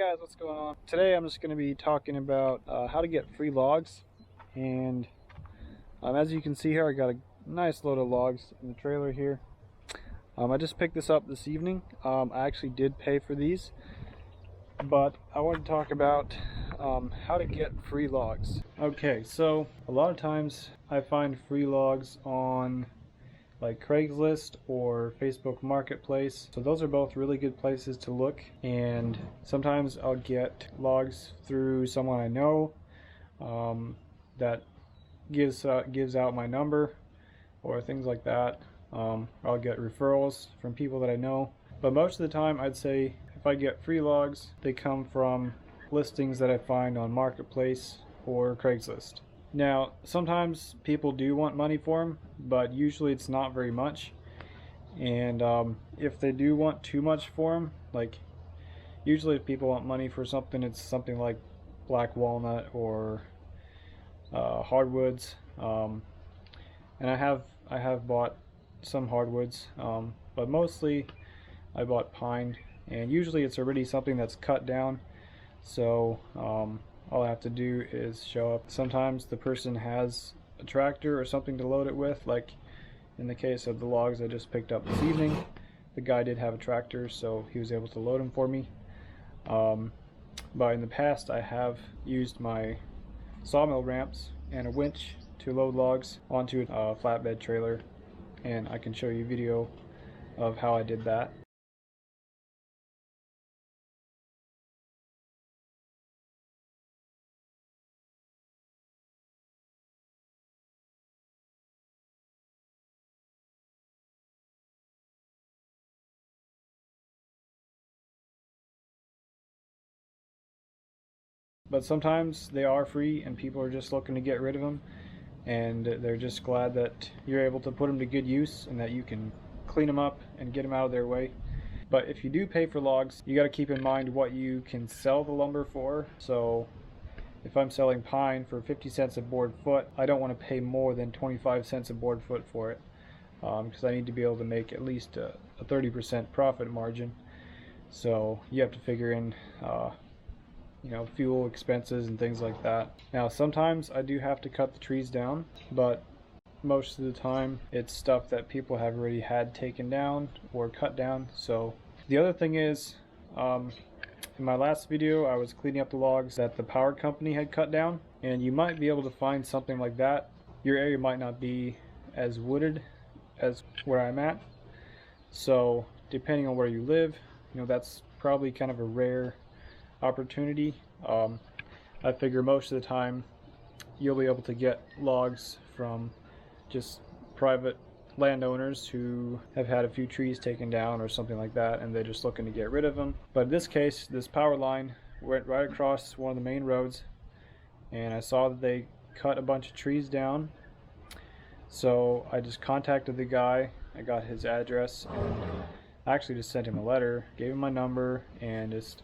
guys, what's going on? Today I'm just going to be talking about how to get free logs, and as you can see here, I got a nice load of logs in the trailer here. I just picked this up this evening. I actually did pay for these, but I want to talk about how to get free logs. Okay, so a lot of times I find free logs on like Craigslist or Facebook Marketplace. So those are both really good places to look, and sometimes I'll get logs through someone I know that gives out my number or things like that. I'll get referrals from people that I know, but most of the time I'd say if I get free logs, they come from listings that I find on Marketplace or Craigslist. Now, sometimes people do want money for them, but usually it's not very much. And if they do want too much for them, like usually if people want money for something, it's something like black walnut or hardwoods. And I have bought some hardwoods, but mostly I bought pine, and usually it's already something that's cut down. So all I have to do is show up. Sometimes the person has a tractor or something to load it with, like in the case of the logs I just picked up this evening. The guy did have a tractor, so he was able to load them for me. But in the past I have used my sawmill ramps and a winch to load logs onto a flatbed trailer, and I can show you a video of how I did that. But sometimes they are free and people are just looking to get rid of them, and they're just glad that you're able to put them to good use and that you can clean them up and get them out of their way. But if you do pay for logs, you got to keep in mind what you can sell the lumber for. So if I'm selling pine for 50 cents a board foot, I don't want to pay more than 25 cents a board foot for it, because I need to be able to make at least a 30% profit margin. So you have to figure in fuel expenses and things like that. Now, sometimes I do have to cut the trees down, but most of the time it's stuff that people have already had taken down or cut down. So the other thing is, in my last video I was cleaning up the logs that the power company had cut down, and you might be able to find something like that. Your area might not be as wooded as where I'm at, so depending on where you live, that's probably kind of a rare opportunity. I figure most of the time you'll be able to get logs from just private landowners who have had a few trees taken down or something like that, and they're just looking to get rid of them. But in this case, this power line went right across one of the main roads, and I saw that they cut a bunch of trees down. So I just contacted the guy. I got his address, and I actually just sent him a letter, gave him my number, and just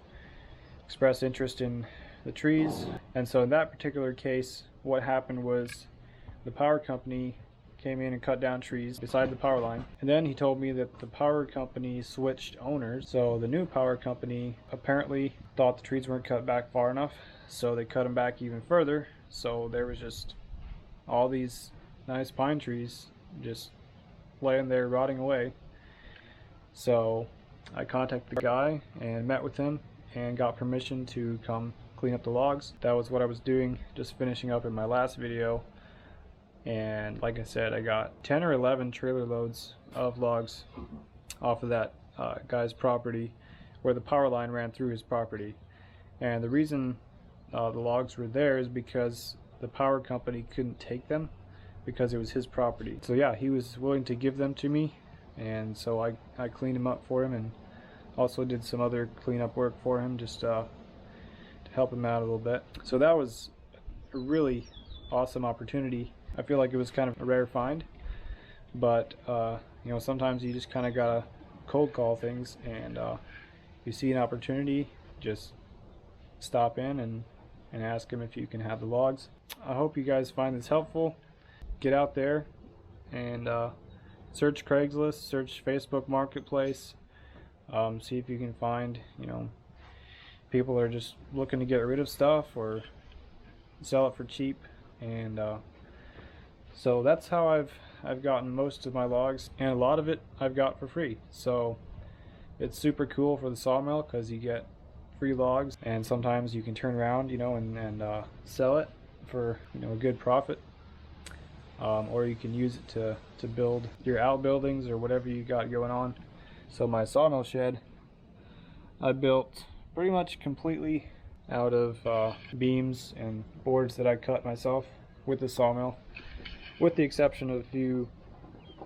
expressed interest in the trees. And so in that particular case, what happened was the power company came in and cut down trees beside the power line, and then he told me that the power company switched owners. So the new power company apparently thought the trees weren't cut back far enough, so they cut them back even further. So there was just all these nice pine trees just laying there rotting away. So I contacted the guy and met with him and got permission to come clean up the logs. That was what I was doing, just finishing up in my last video. And like I said, I got 10 or 11 trailer loads of logs off of that guy's property where the power line ran through his property. And the reason the logs were there is because the power company couldn't take them because it was his property. So yeah, he was willing to give them to me, and so I cleaned them up for him, and also did some other cleanup work for him just to help him out a little bit. So that was a really awesome opportunity. I feel like it was kind of a rare find, but sometimes you just kind of gotta cold call things, and you see an opportunity, just stop in and ask him if you can have the logs. I hope you guys find this helpful. Get out there and search Craigslist, search Facebook Marketplace, see if you can find People are just looking to get rid of stuff or sell it for cheap, and so that's how I've gotten most of my logs, and a lot of it I've got for free. So it's super cool for the sawmill because you get free logs, and sometimes you can turn around, you know, and sell it for, you know, a good profit, or you can use it to build your outbuildings or whatever you got going on. So my sawmill shed I built pretty much completely out of beams and boards that I cut myself with the sawmill, with the exception of a few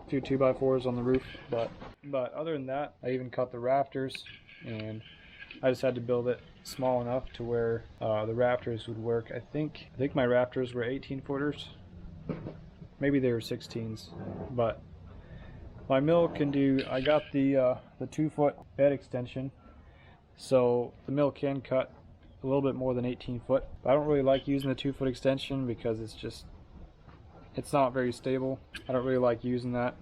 2x4s on the roof. But other than that, I even cut the rafters, and I just had to build it small enough to where the rafters would work. I think my rafters were 18 footers. Maybe they were 16s, but my mill can do. I got the 2-foot bed extension, so the mill can cut a little bit more than 18 foot. But I don't really like using the 2-foot extension because it's not very stable. I don't really like using that.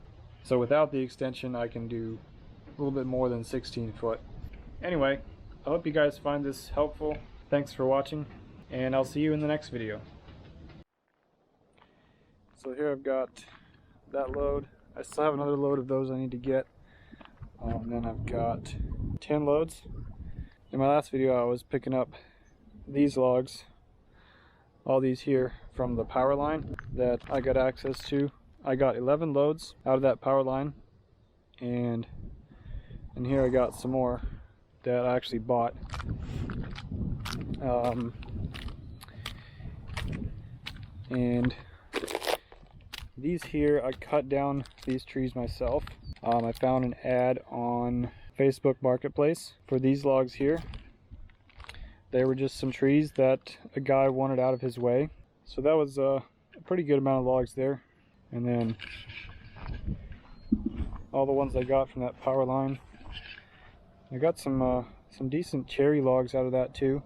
So without the extension, I can do a little bit more than 16 foot. Anyway, I hope you guys find this helpful. Thanks for watching, and I'll see you in the next video. So here I've got that load. I still have another load of those I need to get. And then I've got 10 loads. In my last video I was picking up these logs, all these here, from the power line that I got access to. I got 11 loads out of that power line, and here I got some more that I actually bought. And these here, I cut down these trees myself. I found an ad on Facebook Marketplace for these logs here. They were just some trees that a guy wanted out of his way. So that was a pretty good amount of logs there. And then all the ones I got from that power line. I got some decent cherry logs out of that too.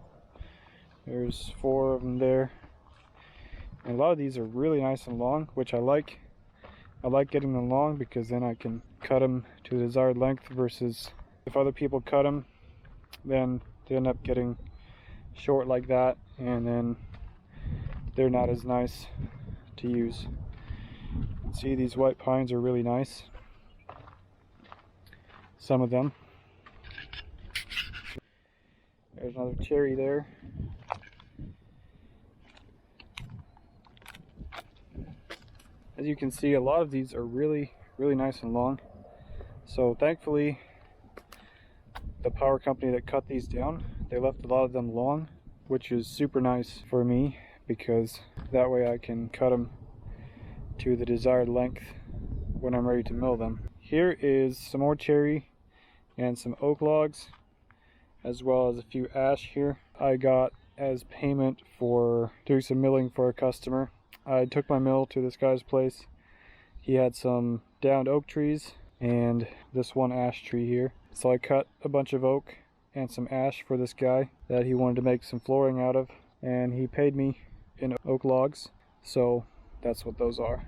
There's 4 of them there. And a lot of these are really nice and long, which I like. I like getting them long because then I can cut them to the desired length, versus if other people cut them, then they end up getting short like that, and then they're not as nice to use. See, these white pines are really nice. Some of them. There's another cherry there. As you can see, a lot of these are really nice and long. So thankfully, the power company that cut these down, they left a lot of them long, which is super nice for me, because that way I can cut them to the desired length when I'm ready to mill them. Here is some more cherry and some oak logs, as well as a few ash here. I got as payment for doing some milling for a customer. I took my mill to this guy's place. He had some downed oak trees and this one ash tree here. So I cut a bunch of oak and some ash for this guy that he wanted to make some flooring out of, and he paid me in oak logs. So that's what those are.